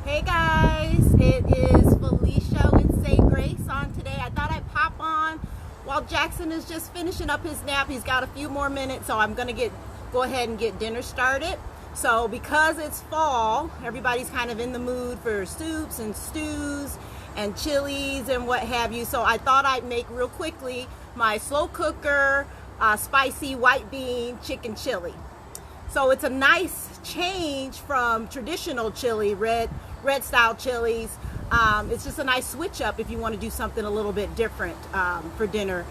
Hey guys, it is Felicia with Say Grace on today. I thought I'd pop on while Jackson is just finishing up his nap. He's got a few more minutes, so I'm gonna go ahead and get dinner started. So because it's fall, everybody's kind of in the mood for soups and stews and chilies and what have you. So I thought I'd make real quickly my slow cooker spicy white bean chicken chili. So it's a nice change from traditional chili, red style chilies. It's just a nice switch up if you want to do something a little bit different for dinner,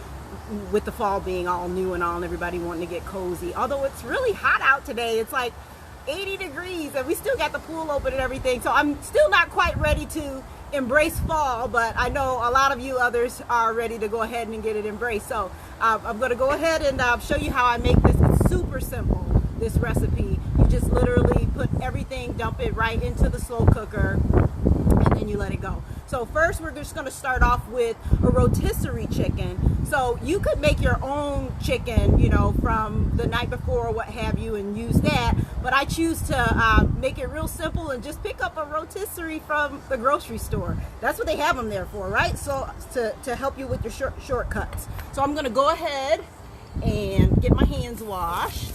with the fall being all new and all and everybody wanting to get cozy. Although it's really hot out today. It's like 80 degrees and we still got the pool open and everything. So I'm still not quite ready to embrace fall, but I know a lot of you others are ready to go ahead and get it embraced. So I'm going to go ahead and show you how I make this. It's super simple, this recipe. You just literally put everything, dump it right into the slow cooker, and then you let it go. So first we're just going to start off with a rotisserie chicken. So you could make your own chicken, you know, from the night before or what have you, and use that. But I choose to make it real simple and just pick up a rotisserie from the grocery store. That's what they have them there for, right? So to help you with your shortcuts. So I'm going to go ahead and get my hands washed.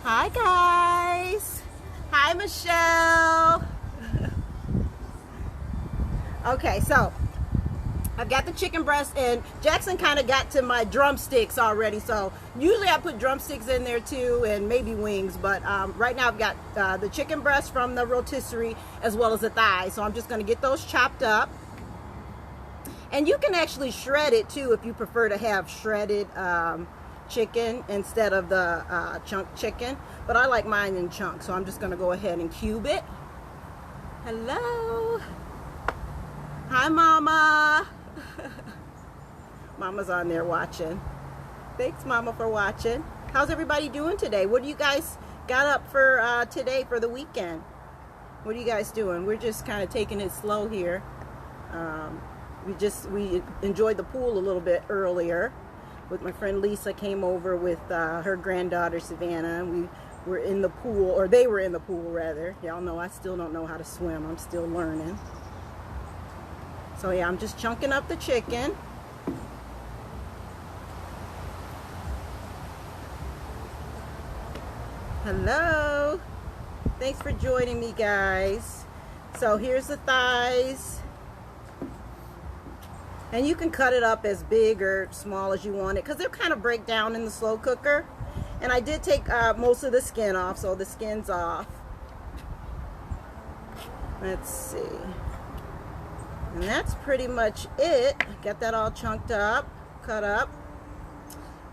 Hi guys. Hi Michelle. Okay, so I've got the chicken breast, and Jackson kind of got to my drumsticks already. So usually I put drumsticks in there too, and maybe wings, but right now I've got the chicken breast from the rotisserie as well as the thighs. So I'm just going to get those chopped up. And you can actually shred it too if you prefer to have shredded chicken instead of the chunk chicken, but I like mine in chunks, so I'm just going to go ahead and cube it. Hello. Hi Mama. Mama's on there watching. Thanks Mama for watching. How's everybody doing today? What do you guys got up for today for the weekend? What are you guys doing? We're just kind of taking it slow here. We enjoyed the pool a little bit earlier. With my friend Lisa came over with her granddaughter Savannah, and we were in the pool, or they were in the pool rather. Y'all know I still don't know how to swim. I'm still learning. So yeah, I'm just chunking up the chicken. Hello. Thanks for joining me guys. So here's the thighs. And you can cut it up as big or small as you want it, because they'll kind of break down in the slow cooker. And I did take most of the skin off, so the skin's off. Let's see. And that's pretty much it. Got that all chunked up, cut up.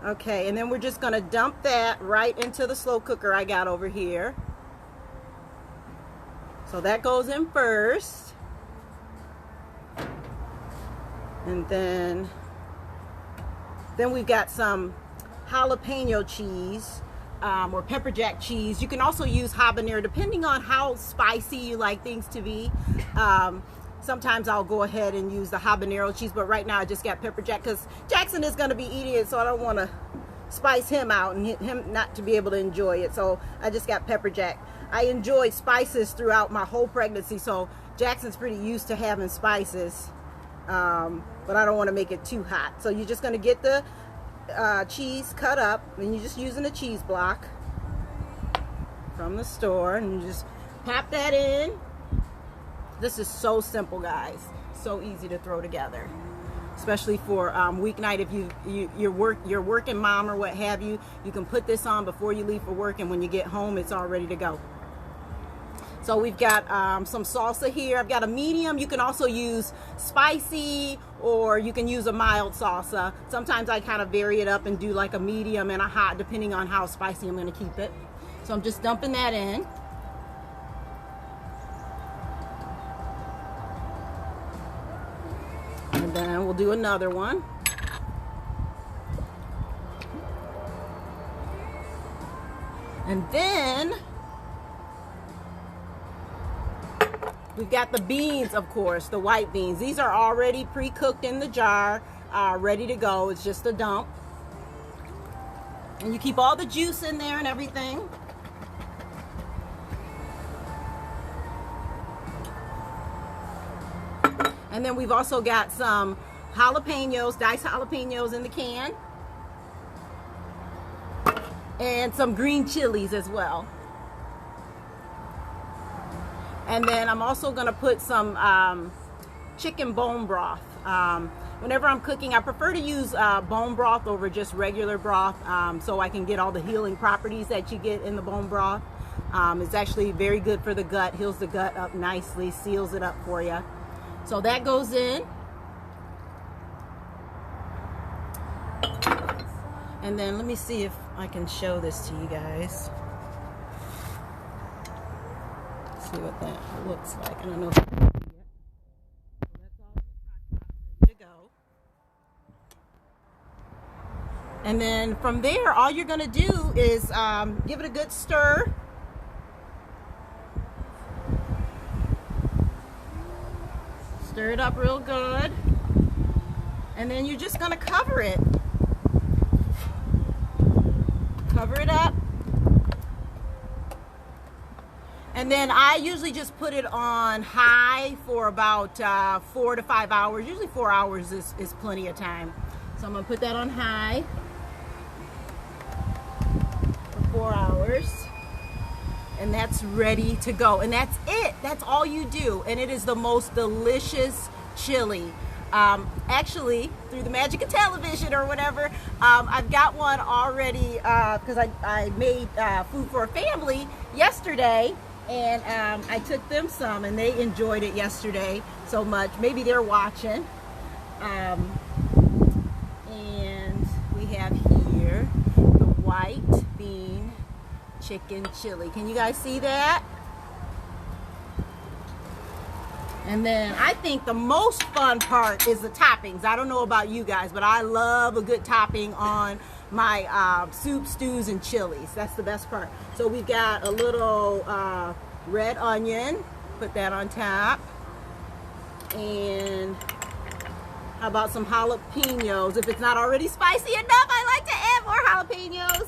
Okay, and then we're just going to dump that right into the slow cooker I got over here. So that goes in first. And then we've got some jalapeno cheese or pepper jack cheese. You can also use habanero depending on how spicy you like things to be. Sometimes I'll go ahead and use the habanero cheese, but right now I just got pepper jack because Jackson is going to be eating it, so I don't want to spice him out and him not to be able to enjoy it. So I just got pepper jack. I enjoyed spices throughout my whole pregnancy, so Jackson's pretty used to having spices. But I don't want to make it too hot. So you're just going to get the cheese cut up, and you're just using a cheese block from the store, and you just pop that in. This is so simple guys, so easy to throw together, especially for weeknight. If you're working mom or what have you, you can put this on before you leave for work, and when you get home it's all ready to go. So we've got some salsa here. I've got a medium. You can also use spicy, or you can use a mild salsa. Sometimes I kind of vary it up and do like a medium and a hot, depending on how spicy I'm going to keep it. So I'm just dumping that in. And then we'll do another one. And then we've got the beans, of course, the white beans. These are already pre-cooked in the jar, ready to go. It's just a dump. And you keep all the juice in there and everything. And then we've also got some jalapenos, diced jalapenos in the can. And some green chilies as well. And then I'm also gonna put some chicken bone broth. Whenever I'm cooking, I prefer to use bone broth over just regular broth, so I can get all the healing properties that you get in the bone broth. It's actually very good for the gut, heals the gut up nicely, seals it up for you. So that goes in. And then let me see if I can show this to you guys. See what that looks like. I don't know if you can see it. So that's all ready to go. And then from there, all you're going to do is give it a good stir. Stir it up real good. And then you're just going to cover it. Cover it up. And then I usually just put it on high for about 4 to 5 hours. Usually 4 hours is plenty of time. So I'm going to put that on high for 4 hours. And that's ready to go. And that's it. That's all you do. And it is the most delicious chili. Actually, through the magic of television or whatever, I've got one already because I made food for a family yesterday. And I took them some, and they enjoyed it yesterday so much. Maybe they're watching. And we have here the white bean chicken chili. Can you guys see that? And then I think the most fun part is the toppings. I don't know about you guys, but I love a good topping on my soup, stews, and chilies. That's the best part. So we've got a little red onion. Put that on top. And how about some jalapenos? If it's not already spicy enough, I like to add more jalapenos.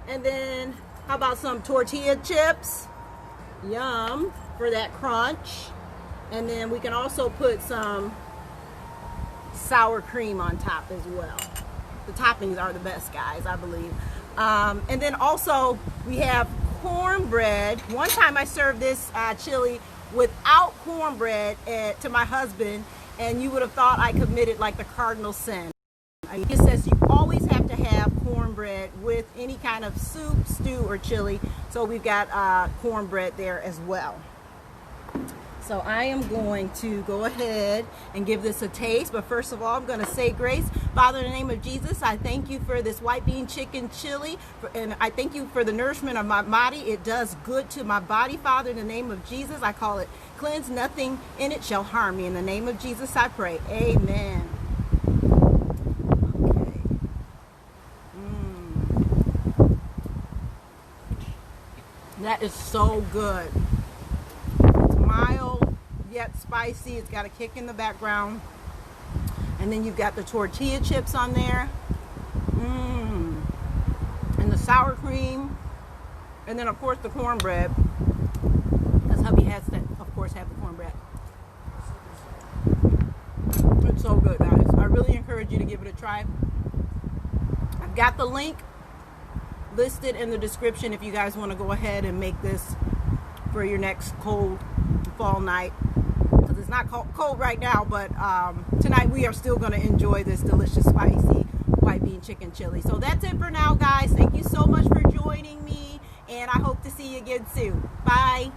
And then how about some tortilla chips? Yum, for that crunch. And then we can also put some sour cream on top as well. The toppings are the best, guys, I believe. And then also we have cornbread. One time I served this chili without cornbread to my husband, and you would have thought I committed like the cardinal sin. It says you always have to have cornbread with any kind of soup, stew, or chili. So we've got cornbread there as well. So I am going to go ahead and give this a taste. But first of all, I'm going to say grace. Father, in the name of Jesus, I thank you for this white bean chicken chili. And I thank you for the nourishment of my body. It does good to my body, Father. In the name of Jesus, I call it cleanse. Nothing in it shall harm me. In the name of Jesus, I pray. Amen. Okay. That is so good. Mild yet spicy. It's got a kick in the background, and then you've got the tortilla chips on there, and the sour cream, and then of course the cornbread, because hubby has to of course have the cornbread. It's so good, guys. I really encourage you to give it a try. I've got the link listed in the description if you guys want to go ahead and make this for your next cold fall night, because it's not cold right now, but tonight we are still going to enjoy this delicious spicy white bean chicken chili. So that's it for now, guys. Thank you so much for joining me, and I hope to see you again soon. Bye.